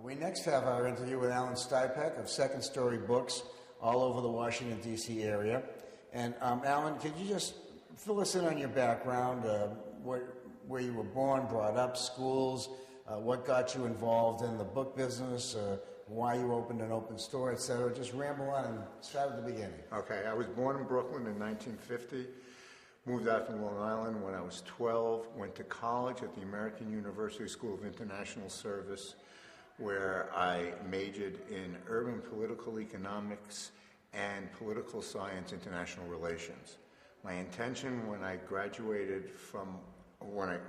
We next have our interview with Alan Stypeck of Second Story Books all over the Washington, D.C. area. And Alan, could you just fill us in on your background, where you were born, brought up, schools, what got you involved in the book business, why you opened an open store, etc. Just ramble on and start at the beginning. Okay, I was born in Brooklyn in 1950. Moved out from Long Island when I was 12, went to college at the American University School of International Service, where I majored in urban political economics and political science international relations. My intention when I graduated from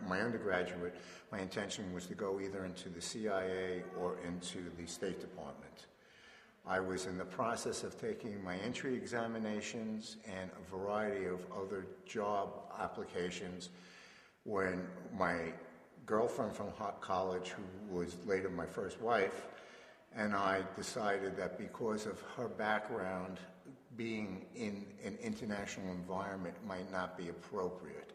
my undergraduate, my intention was to go either into the CIA or into the State Department. I was in the process of taking my entry examinations and a variety of other job applications when my girlfriend from college, who was later my first wife, and I decided that because of her background, being in an international environment might not be appropriate.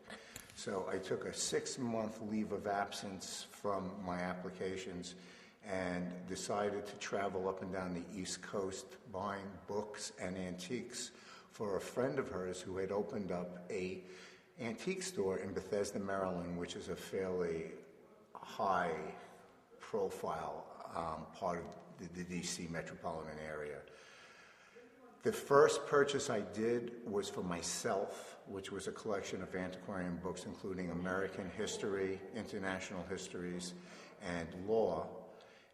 So I took a 6-month leave of absence from my applications and decided to travel up and down the East Coast buying books and antiques for a friend of hers who had opened up a antique store in Bethesda, Maryland, which is a fairly high profile part of the DC metropolitan area. The first purchase I did was for myself, which was a collection of antiquarian books including American history, international histories, and law,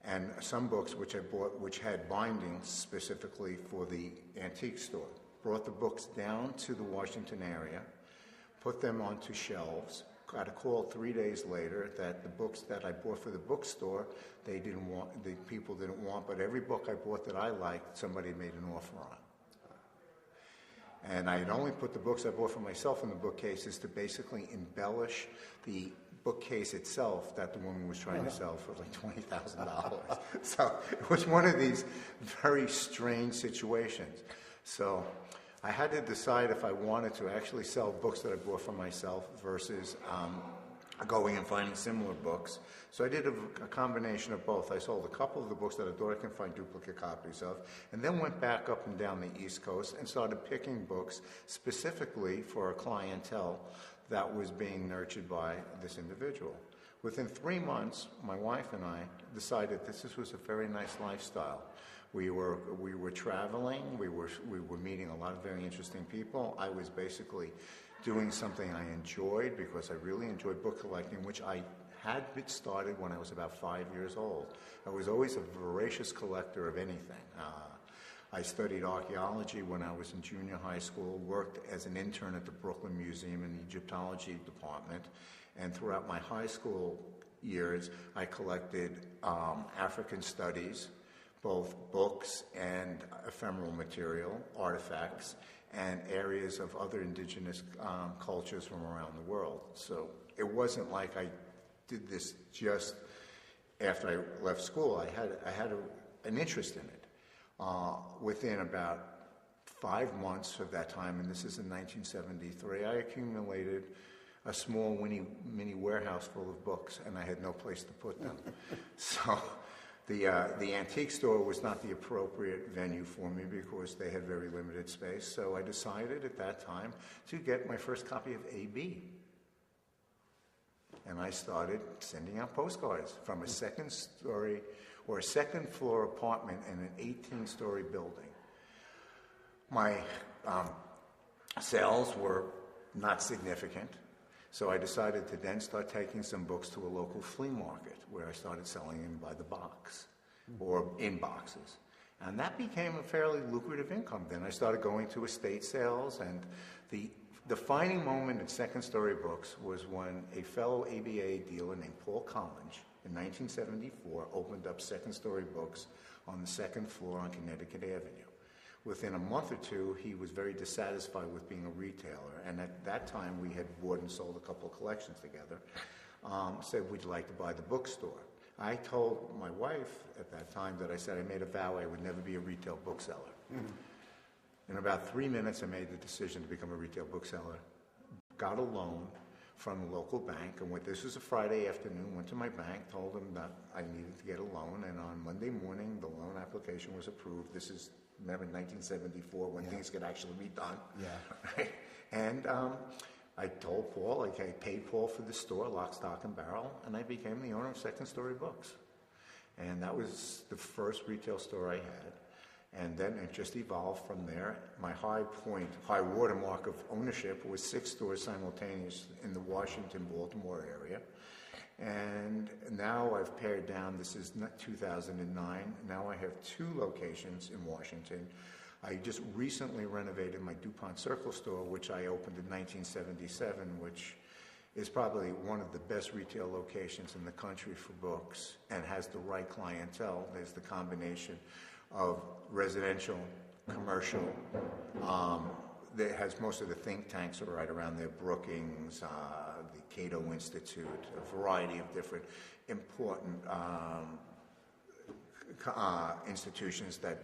and some books which I bought which had bindings specifically for the antique store. Brought the books down to the Washington area, put them onto shelves, got a call 3 days later that the books that I bought for the bookstore, the people didn't want, but every book I bought that I liked, somebody made an offer on. And I had only put the books I bought for myself in the bookcases to basically embellish the bookcase itself that the woman was trying to sell for like $20,000. So it was one of these very strange situations. So I had to decide if I wanted to actually sell books that I bought for myself versus going and finding similar books. So I did a combination of both. I sold a couple of the books that I thought I could find duplicate copies of, and then went back up and down the East Coast and started picking books specifically for a clientele that was being nurtured by this individual. Within 3 months, my wife and I decided this was a very nice lifestyle. We were traveling, we were meeting a lot of very interesting people. I was basically doing something I enjoyed because I really enjoyed book collecting, which I had started when I was about 5 years old. I was always a voracious collector of anything. I studied archaeology when I was in junior high school, worked as an intern at the Brooklyn Museum in the Egyptology department, and throughout my high school years, I collected African studies, both books and ephemeral material, artifacts, and areas of other indigenous cultures from around the world. So it wasn't like I did this just after I left school. I had an interest in it. Within about 5 months of that time, and this is in 1973, I accumulated a small mini warehouse full of books, and I had no place to put them. So the antique store was not the appropriate venue for me because they had very limited space. So I decided at that time to get my first copy of A.B. And I started sending out postcards from a second story or a second floor apartment in an 18-story building. My sales were not significant, so I decided to then start taking some books to a local flea market where I started selling them by the box or in boxes. And that became a fairly lucrative income. Then I started going to estate sales, and the defining moment in Second Story Books was when a fellow ABA dealer named Paul Collins in 1974 opened up Second Story Books on the second floor on Connecticut Avenue. Within a month or two, he was very dissatisfied with being a retailer, and at that time we had bought and sold a couple of collections together. Said, would you like to buy the bookstore? I told my wife at that time that I said I made a vow I would never be a retail bookseller. In about 3 minutes, I made the decision to become a retail bookseller, got a loan from a local bank. And this was a Friday afternoon, went to my bank, told them that I needed to get a loan, and on Monday morning, the loan application was approved. This is, remember, 1974, when things could actually be done. Yeah. And I told Paul, I paid Paul for the store, lock, stock, and barrel, and I became the owner of Second Story Books. And that was the first retail store I had. And then it just evolved from there. My high watermark of ownership was 6 stores simultaneous in the Washington, Baltimore area. And now I've pared down, this is 2009, now I have 2 locations in Washington. I just recently renovated my DuPont Circle store, which I opened in 1977, which is probably one of the best retail locations in the country for books and has the right clientele. There's the combination of residential, commercial, that has most of the think tanks are right around there, Brookings, the Cato Institute, a variety of different important institutions that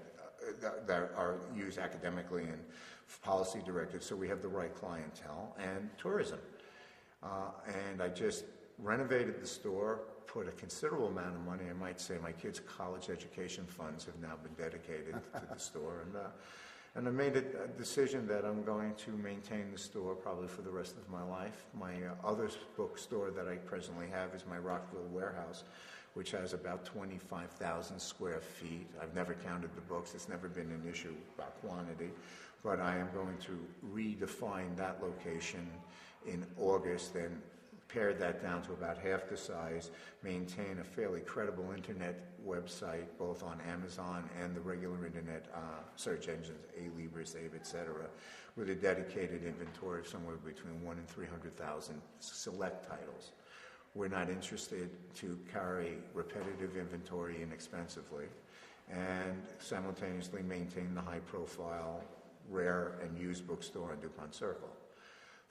are used academically and policy directed. So we have the right clientele, and tourism. And I just renovated the store, put a considerable amount of money, I might say my kids' college education funds have now been dedicated to the store, and I made a decision that I'm going to maintain the store probably for the rest of my life. My other bookstore that I presently have is my Rockville warehouse, which has about 25,000 square feet. I've never counted the books, it's never been an issue about quantity, but I am going to redefine that location in August and pare that down to about half the size, maintain a fairly credible internet website, both on Amazon and the regular internet search engines, A-Libris, Abe, etc., with a dedicated inventory of somewhere between 1 and 300,000 select titles. We're not interested to carry repetitive inventory inexpensively and simultaneously maintain the high-profile, rare, and used bookstore on DuPont Circle.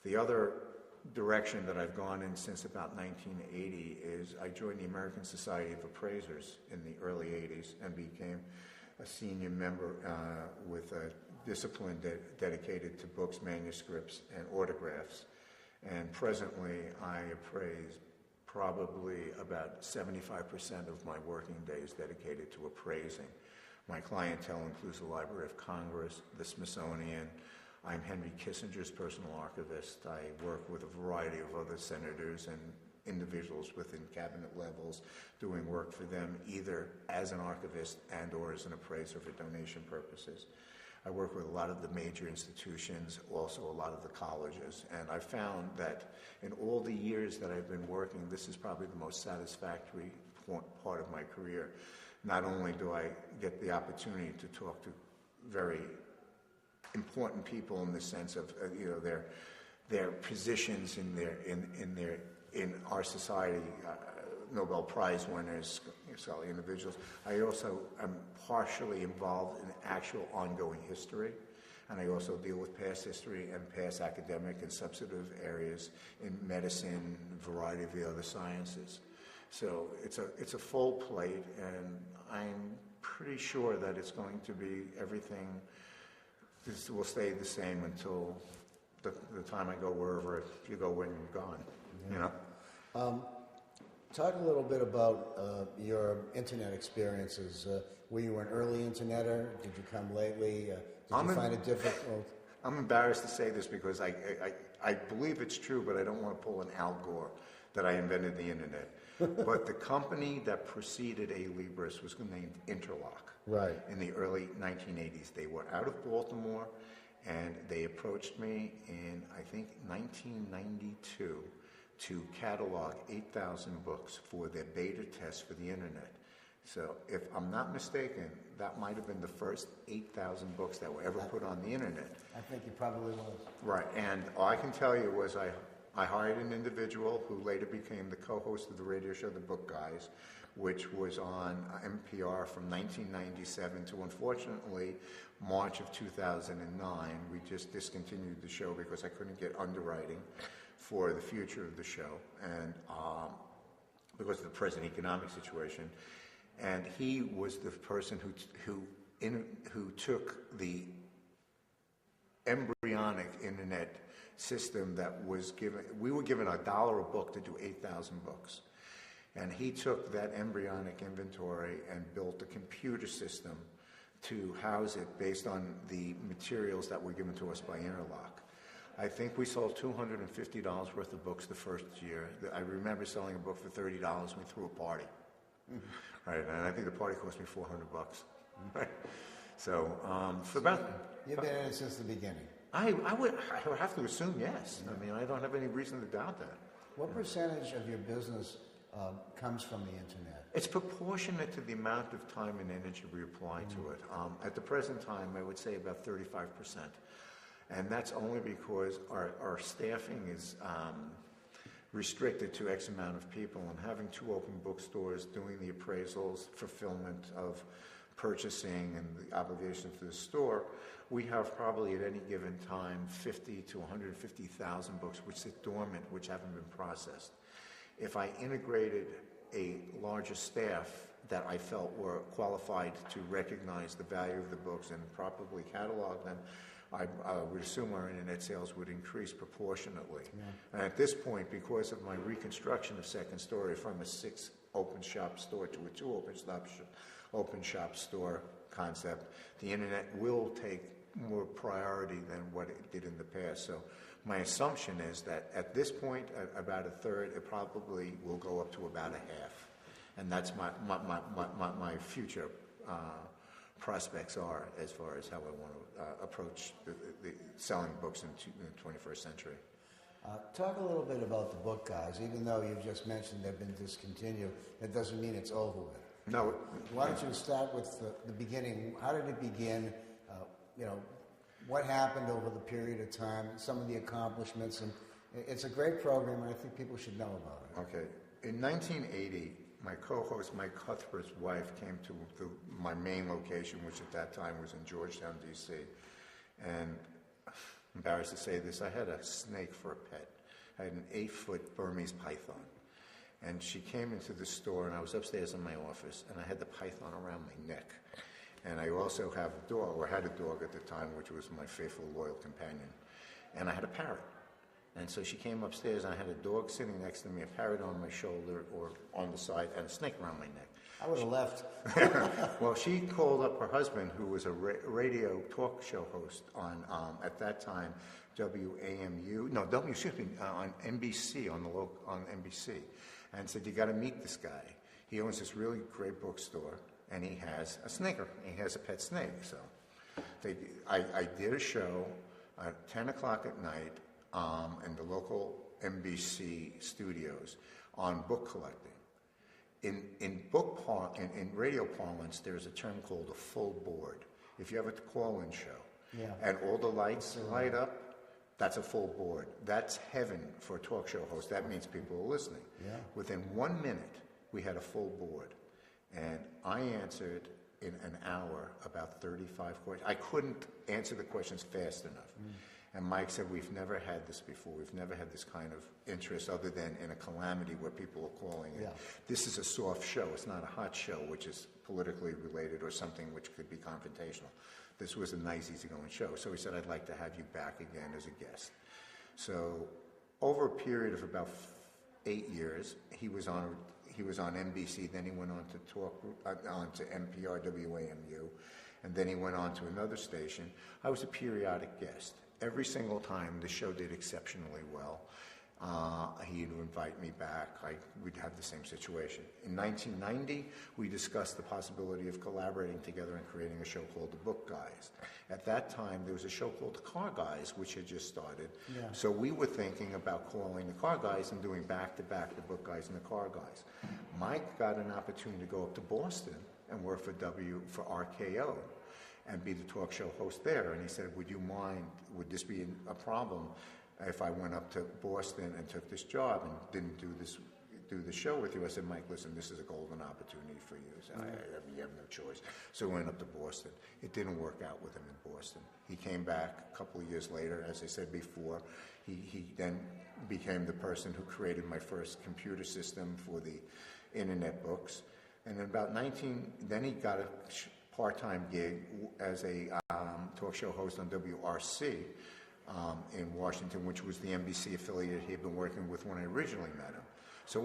The other direction that I've gone in since about 1980 is I joined the American Society of Appraisers in the early 80s and became a senior member with a discipline dedicated to books, manuscripts, and autographs. And presently I appraise probably about 75% of my working days dedicated to appraising. My clientele includes the Library of Congress, the Smithsonian. I'm Henry Kissinger's personal archivist. I work with a variety of other senators and individuals within cabinet levels doing work for them either as an archivist and or as an appraiser for donation purposes. I work with a lot of the major institutions, also a lot of the colleges, and I found that in all the years that I've been working, this is probably the most satisfactory part of my career. Not only do I get the opportunity to talk to very important people in the sense of their positions in our society, Nobel Prize winners, scholarly individuals. I also am partially involved in actual ongoing history, and I also deal with past history and past academic and substantive areas in medicine, a variety of the other sciences. So it's a full plate, and I'm pretty sure that it's going to be everything. This will stay the same until the time I go wherever you go when you're gone. You know. Talk a little bit about your internet experiences. Were you an early interneter? Did you come lately? Did you find it difficult? I'm embarrassed to say this because I believe it's true, but I don't want to pull an Al Gore that I invented the internet. But the company that preceded A-Libris was named Interlock. Right. In the early 1980s. They were out of Baltimore, and they approached me in, I think, 1992 to catalog 8,000 books for their beta test for the internet. So if I'm not mistaken, that might have been the first 8,000 books that were ever put on the internet. I think you probably was. Right, and all I can tell you was I hired an individual who later became the co-host of the radio show The Book Guys, which was on NPR from 1997 to, unfortunately, March of 2009. We just discontinued the show because I couldn't get underwriting for the future of the show, and because of the present economic situation. And he was the person who took the embryonic internet system that was given, we were given $1 a book to do 8,000 books. And he took that embryonic inventory and built a computer system to house it based on the materials that were given to us by Interlock. I think we sold $250 worth of books the first year. I remember selling a book for $30 and we threw a party. Right, and I think the party cost me $400. Right. So, for about... You've been in it since the beginning. I would have to assume yes. I mean, I don't have any reason to doubt that. What percentage of your business comes from the internet? It's proportionate to the amount of time and energy we apply to it. At the present time, I would say about 35%. And that's only because our staffing is restricted to X amount of people, and having 2 open bookstores, doing the appraisals, fulfillment of purchasing and the obligations to the store, we have probably at any given time 50 to 150,000 books which sit dormant, which haven't been processed. If I integrated a larger staff that I felt were qualified to recognize the value of the books and properly catalog them, I would assume our internet sales would increase proportionately. Yeah. And at this point, because of my reconstruction of Second Story from a 6 open shop store to a 2 open shop store concept, the internet will take more priority than what it did in the past. So my assumption is that at this point, about a third, it probably will go up to about a half. And that's my future prospects are as far as how I want to approach the selling books in the 21st century. Talk a little bit about the book, guys. Even though you've just mentioned they've been discontinued, it doesn't mean it's over with. No. Why don't you start with the beginning? How did it begin? What happened over the period of time, some of the accomplishments, and it's a great program, and I think people should know about it. Okay. In 1980, my co-host Mike Cuthbert's wife came to my main location, which at that time was in Georgetown, D.C. And embarrassed to say this, I had a snake for a pet. I had an 8-foot Burmese python. And she came into the store, and I was upstairs in my office, and I had the python around my neck. And I also have a dog, or had a dog at the time, which was my faithful, loyal companion. And I had a parrot. And so she came upstairs, and I had a dog sitting next to me, a parrot on my shoulder or on the side, and a snake around my neck. I would have left. Well, she called up her husband, who was a radio talk show host on, at that time, on NBC, on NBC, and said, "You got to meet this guy. He owns this really great bookstore, and he has a snake. He has a pet snake." So, I did a show at 10 o'clock at night in the local NBC studios on book collecting. In radio parlance, there's a term called a full board. If you have a call-in show, and all the lights light up, that's a full board. That's heaven for a talk show host. That means people are listening. Yeah. Within 1 minute, we had a full board, and I answered in an hour about 35 questions. I couldn't answer the questions fast enough. And Mike said, "We've never had this before. We've never had this kind of interest other than in a calamity where people are calling. Yeah. This is a soft show. It's not a hot show, which is politically related or something which could be confrontational. This was a nice, easygoing show." So he said, "I'd like to have you back again as a guest." So over a period of about 8 years, he was on NBC. Then he went on to on to NPR, WAMU, and then he went on to another station. I was a periodic guest. Every single time, the show did exceptionally well. He'd invite me back. We'd have the same situation. In 1990, we discussed the possibility of collaborating together and creating a show called The Book Guys. At that time, there was a show called The Car Guys, which had just started. Yeah. So we were thinking about calling The Car Guys and doing back-to-back The Book Guys and The Car Guys. Mike got an opportunity to go up to Boston and work for RKO. And be the talk show host there. And he said, would this be a problem if I went up to Boston and took this job and didn't do the show with you? I said, "Mike, listen, this is a golden opportunity for you." He said, you have no choice. So we went up to Boston. It didn't work out with him in Boston. He came back a couple of years later, as I said before. He then became the person who created my first computer system for the internet books. And in about then he got a part-time gig as a talk show host on WRC, in Washington, which was the NBC affiliate he had been working with when I originally met him. So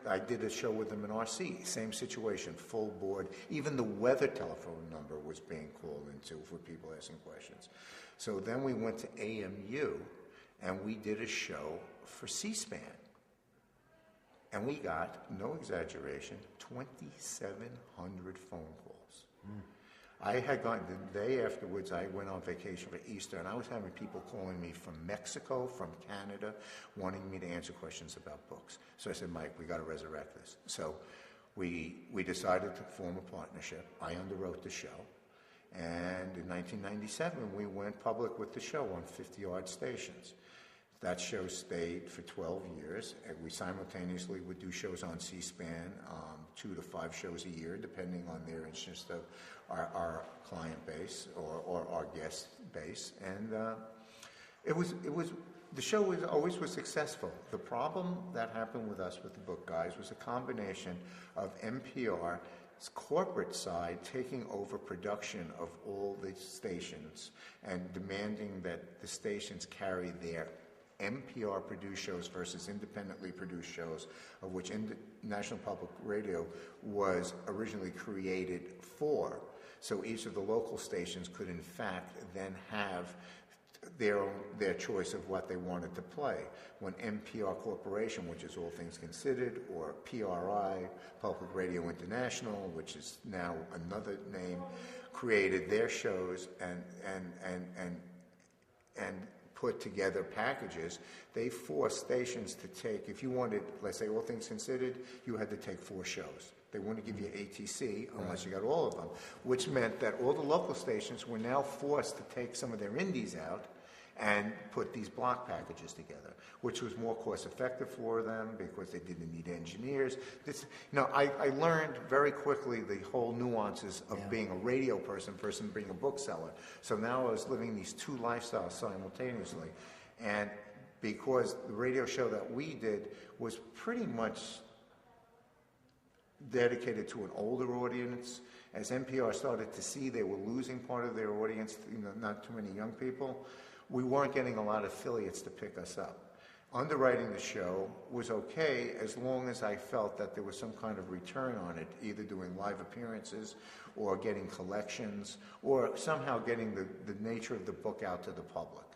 I did a show with him in RC, same situation, full board. Even the weather telephone number was being called into for people asking questions. So then we went to AMU, and we did a show for C-SPAN. And we got, no exaggeration, 2,700 phone calls. I had gone, the day afterwards, I went on vacation for Easter, and I was having people calling me from Mexico, from Canada, wanting me to answer questions about books. So I said, Mike, we got to resurrect this. So we decided to form a partnership. I underwrote the show. And in 1997, we went public with the show on 50-yard stations. That show stayed for 12 years. And we simultaneously would do shows on C-SPAN, 2 to 5 shows a year, depending on their interest of our client base or our guest base. And the show always was successful. The problem that happened with us with the book guys was a combination of NPR's corporate side taking over production of all the stations and demanding that the stations carry their NPR-produced shows versus independently produced shows, of which National Public Radio was originally created for. So each of the local stations could, in fact, then have their choice of what they wanted to play. When NPR Corporation, which is All Things Considered, or PRI, Public Radio International, which is now another name, created their shows and put together packages, they forced stations to take, if you wanted, let's say, All Things Considered, you had to take 4 shows. They wouldn't give you ATC unless you got all of them, which meant that all the local stations were now forced to take some of their indies out and put these block packages together, which was more cost effective for them because they didn't need engineers. I learned very quickly the whole nuances of being a radio person versus being a bookseller. So now I was living these 2 lifestyles simultaneously. And because the radio show that we did was pretty much dedicated to an older audience, as NPR started to see they were losing part of their audience, not too many young people, we weren't getting a lot of affiliates to pick us up. Underwriting the show was okay as long as I felt that there was some kind of return on it, either doing live appearances or getting collections or somehow getting the nature of the book out to the public.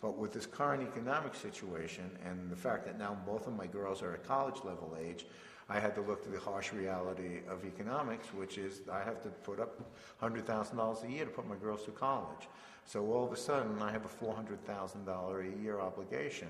But with this current economic situation and the fact that now both of my girls are at college level age, I had to look to the harsh reality of economics, which is I have to put up $100,000 a year to put my girls through college. So all of a sudden, I have a $400,000 a year obligation,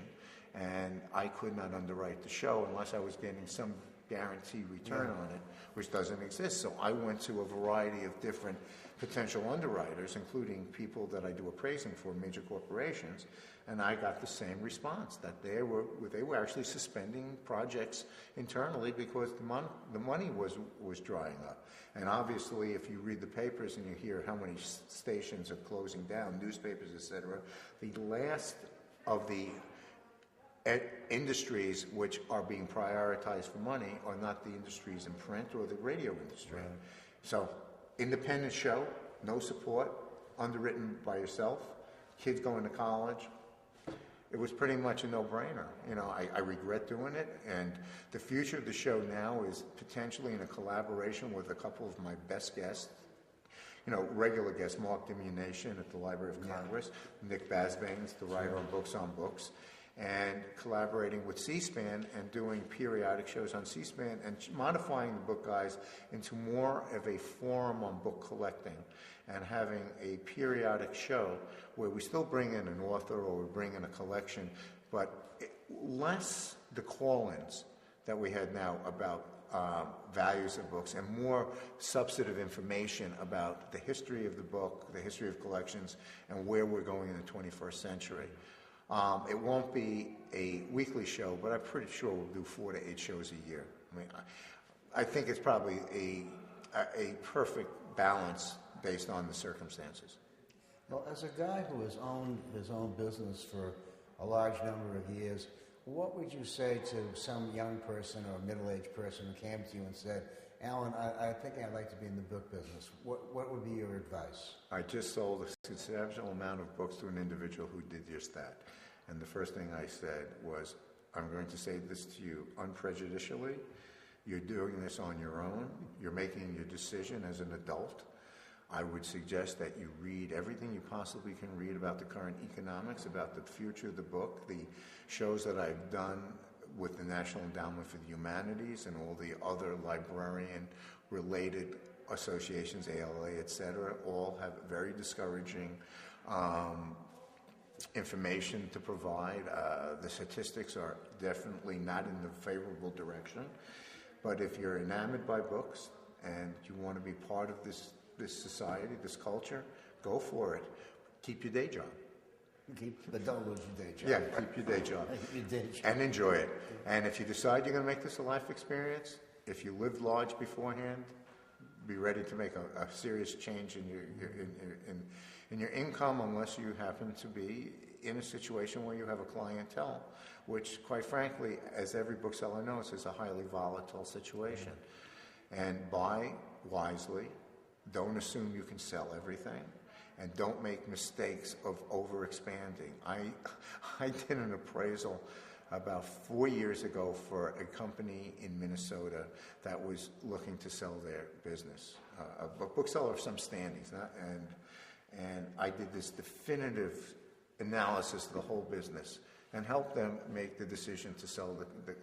and I could not underwrite the show unless I was getting some guaranteed return on it, which doesn't exist. So I went to a variety of different potential underwriters, including people that I do appraising for, major corporations, and I got the same response, that they were actually suspending projects internally because the money was drying up. And obviously, if you read the papers and you hear how many stations are closing down, newspapers, etc., the last of the industries which are being prioritized for money are not the industries in print or the radio industry. Right. So, independent show, no support, underwritten by yourself, kids going to college. It was pretty much a no-brainer. I regret doing it, and the future of the show now is potentially in a collaboration with a couple of my best guests. Regular guests, Mark Dimunation at the Library of Congress, Nick Basbanes, the writer on Books, and collaborating with C-SPAN and doing periodic shows on C-SPAN and modifying the book guys into more of a forum on book collecting and having a periodic show where we still bring in an author or we bring in a collection, but less the call-ins that we had now about values of books and more substantive information about the history of the book, the history of collections, and where we're going in the 21st century. It won't be a weekly show, but I'm pretty sure we'll do 4 to 8 shows a year. I think it's probably a perfect balance based on the circumstances. Well, as a guy who has owned his own business for a large number of years, what would you say to some young person or middle-aged person who came to you and said, Alan, I think I'd like to be in the book business. What would be your advice? I just sold a substantial amount of books to an individual who did just that. And the first thing I said was, I'm going to say this to you unprejudicially. You're doing this on your own. You're making your decision as an adult. I would suggest that you read everything you possibly can read about the current economics, about the future of the book, the shows that I've done with the National Endowment for the Humanities and all the other librarian-related associations, ALA, etc., all have very discouraging information to provide. The statistics are definitely not in the favorable direction. But if you're enamored by books and you want to be part of this society, this culture, go for it. Keep your day job. But don't lose your day job. Yeah, keep your day job. Keep your day job. And enjoy it. And if you decide you're going to make this a life experience, if you lived large beforehand, be ready to make a serious change in your income, unless you happen to be in a situation where you have a clientele, which, quite frankly, as every bookseller knows, is a highly volatile situation. And buy wisely. Don't assume you can sell everything, and don't make mistakes of overexpanding. I did an appraisal about 4 years ago for a company in Minnesota that was looking to sell their business, a bookseller of some standings, and I did this definitive analysis of the whole business and helped them make the decision to sell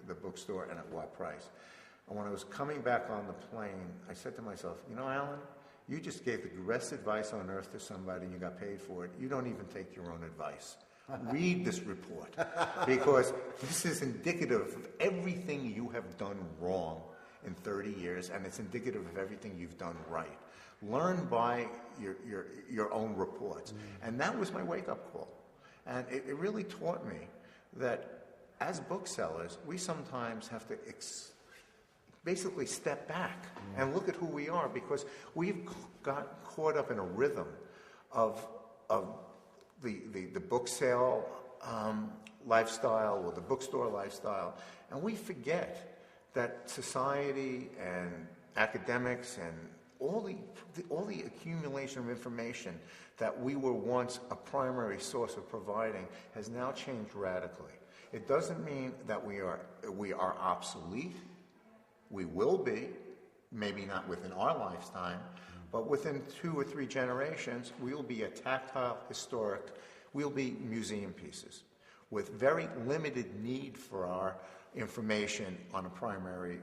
the bookstore and at what price. And when I was coming back on the plane, I said to myself, you know, Alan, you just gave the best advice on earth to somebody and you got paid for it. You don't even take your own advice. Read this report, because this is indicative of everything you have done wrong in 30 years, and it's indicative of everything you've done right. Learn by your own reports. And that was my wake-up call. And it really taught me that as booksellers, we sometimes have to basically step back and look at who we are, because we've got caught up in a rhythm of the book sale lifestyle or the bookstore lifestyle, and we forget that society and academics and all the accumulation of information that we were once a primary source of providing has now changed radically. It doesn't mean that we are obsolete. We will be, maybe not within our lifetime, but within 2 or 3 generations, we'll be a tactile, historic, we'll be museum pieces with very limited need for our information on a primary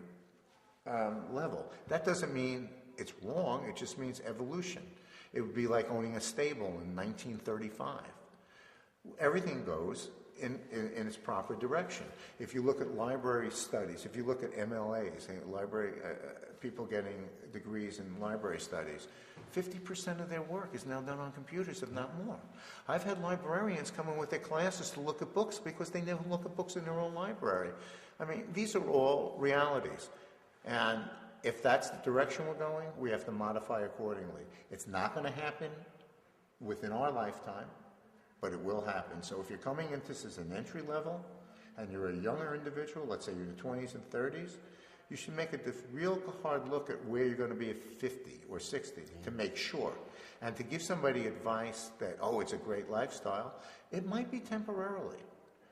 level. That doesn't mean it's wrong, it just means evolution. It would be like owning a stable in 1935. Everything goes in its proper direction. If you look at library studies, if you look at MLAs, library people getting degrees in library studies, 50% of their work is now done on computers, if not more. I've had librarians come in with their classes to look at books because they never look at books in their own library. I mean, these are all realities. And if that's the direction we're going, we have to modify accordingly. It's not going to happen within our lifetime, but it will happen. So if you're coming into this as an entry level and you're a younger individual, let's say you're in your 20s and 30s, you should make a real hard look at where you're going to be at 50 or 60 to make sure. And to give somebody advice that, oh, it's a great lifestyle, it might be temporarily.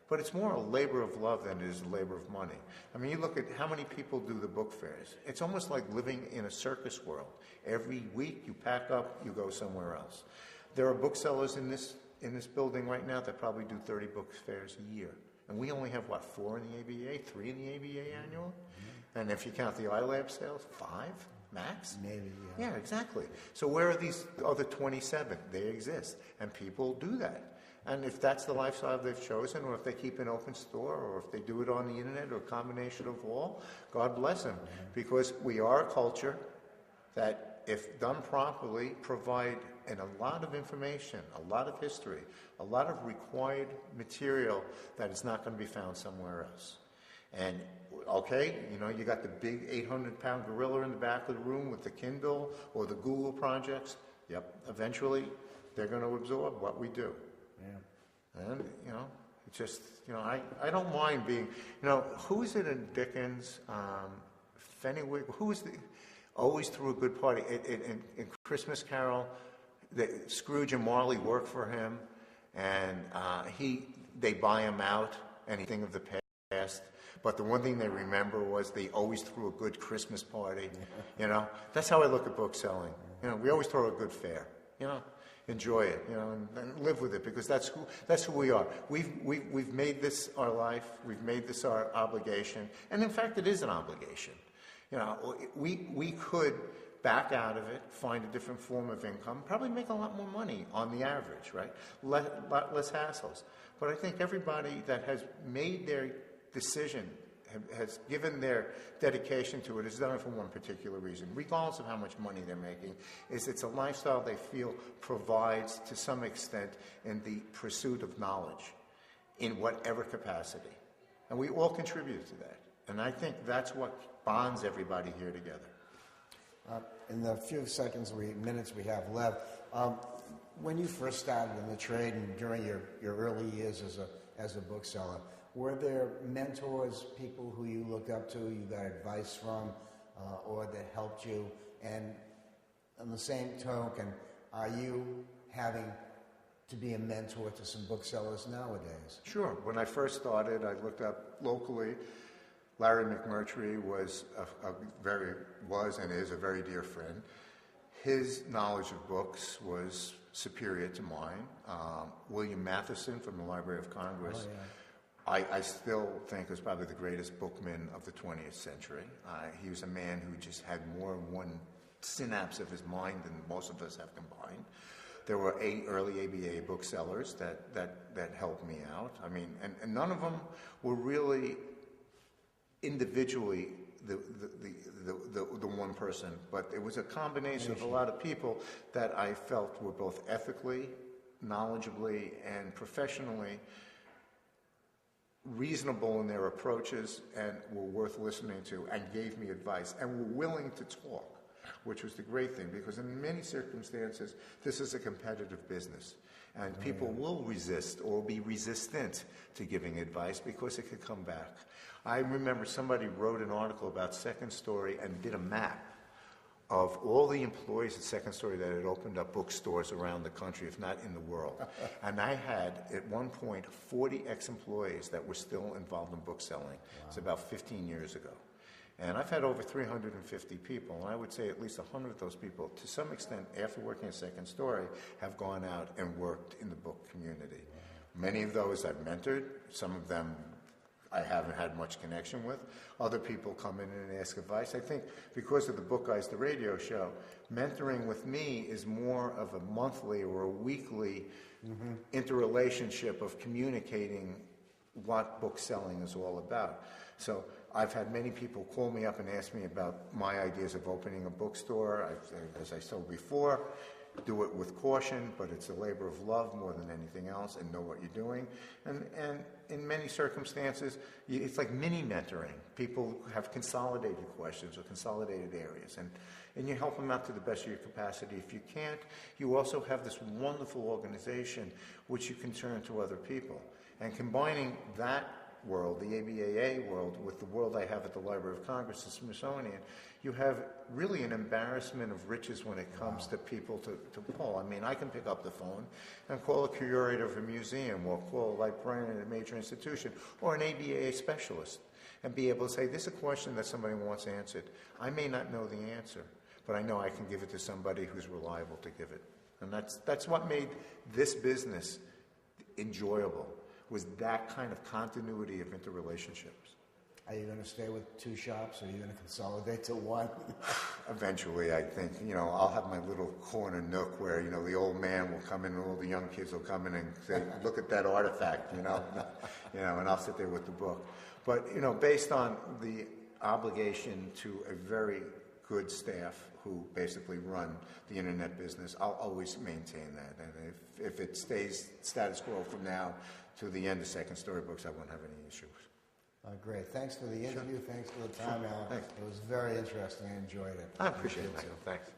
But it's more a labor of love than it is a labor of money. I mean, you look at how many people do the book fairs. It's almost like living in a circus world. Every week you pack up, you go somewhere else. There are booksellers in this building right now that probably do 30 book fairs a year. And we only have, 4 in the ABA, 3 in the ABA annual? And if you count the iLab sales, 5 max? Maybe, yeah. Yeah, exactly. So where are these other 27? They exist. And people do that. And if that's the lifestyle they've chosen, or if they keep an open store, or if they do it on the internet, or a combination of all, God bless them. Because we are a culture that, if done properly, provide a lot of information, a lot of history, a lot of required material that is not going to be found somewhere else. And, okay, you got the big 800-pound gorilla in the back of the room with the Kindle or the Google projects. Yep, eventually they're going to absorb what we do. Yeah. And, It's just, I don't mind being, who is it in Dickens? Fenwick, who is the, always threw a good party. In Christmas Carol, Scrooge and Marley work for him, and they buy him out, anything of the past. But the one thing they remember was they always threw a good Christmas party. That's how I look at book selling. We always throw a good fair. Enjoy it. And live with it, because that's who we are. We've made this our life. We've made this our obligation, and in fact, it is an obligation. We could back out of it, find a different form of income, probably make a lot more money on the average, right? Lot less hassles. But I think everybody that has made their decision, has given their dedication to it, has done it for one particular reason, regardless of how much money they're making, is it's a lifestyle they feel provides to some extent in the pursuit of knowledge in whatever capacity. And we all contribute to that. And I think that's what bonds everybody here together. In the few minutes we have left, when you first started in the trade and during your early years as a bookseller, were there mentors, people who you looked up to, you got advice from, or that helped you? And on the same token, are you having to be a mentor to some booksellers nowadays? Sure. When I first started, I looked up locally. Larry McMurtry was and is a very dear friend. His knowledge of books was superior to mine. William Matheson from the Library of Congress, I still think is probably the greatest bookman of the 20th century. He was a man who just had more than one synapse of his mind than most of us have combined. There were 8 early ABA booksellers that helped me out. I mean, and none of them were really individually the one person, but it was a combination of a lot of people that I felt were both ethically, knowledgeably, and professionally reasonable in their approaches and were worth listening to and gave me advice and were willing to talk, which was the great thing, because in many circumstances this is a competitive business. And people will resist or be resistant to giving advice because it could come back. I remember somebody wrote an article about Second Story and did a map of all the employees at Second Story that had opened up bookstores around the country, if not in the world. And I had, at one point, 40 ex-employees that were still involved in book selling. Wow. It's about 15 years ago. And I've had over 350 people, and I would say at least 100 of those people, to some extent, after working at Second Story, have gone out and worked in the book community. Many of those I've mentored. Some of them I haven't had much connection with. Other people come in and ask advice. I think because of the Book Guys, the radio show, mentoring with me is more of a monthly or a weekly interrelationship of communicating what book selling is all about. So I've had many people call me up and ask me about my ideas of opening a bookstore. As I said before, do it with caution, but it's a labor of love more than anything else, and know what you're doing. And in many circumstances, it's like mini mentoring. People have consolidated questions or consolidated areas, and you help them out to the best of your capacity. If you can't, you also have this wonderful organization which you can turn to other people. And combining that world, the ABAA world, with the world I have at the Library of Congress, the Smithsonian, you have really an embarrassment of riches when it comes to people to call. I mean, I can pick up the phone and call a curator of a museum or call a librarian at a major institution or an ABAA specialist and be able to say, this is a question that somebody wants answered. I may not know the answer, but I know I can give it to somebody who's reliable to give it. And that's what made this business enjoyable, was that kind of continuity of interrelationships. Are you going to stay with 2 shops, or are you going to consolidate to 1? Eventually, I think, I'll have my little corner nook where, the old man will come in and all the young kids will come in and say, look at that artifact, and I'll sit there with the book. But, based on the obligation to a very good staff who basically run the internet business, I'll always maintain that. And if it stays status quo from now to the end of Second Story Books, I won't have any issues. Great. Thanks for the interview. Sure. Thanks for the time, Alan. Thanks. It was very interesting. I enjoyed it. I appreciate it. Thanks.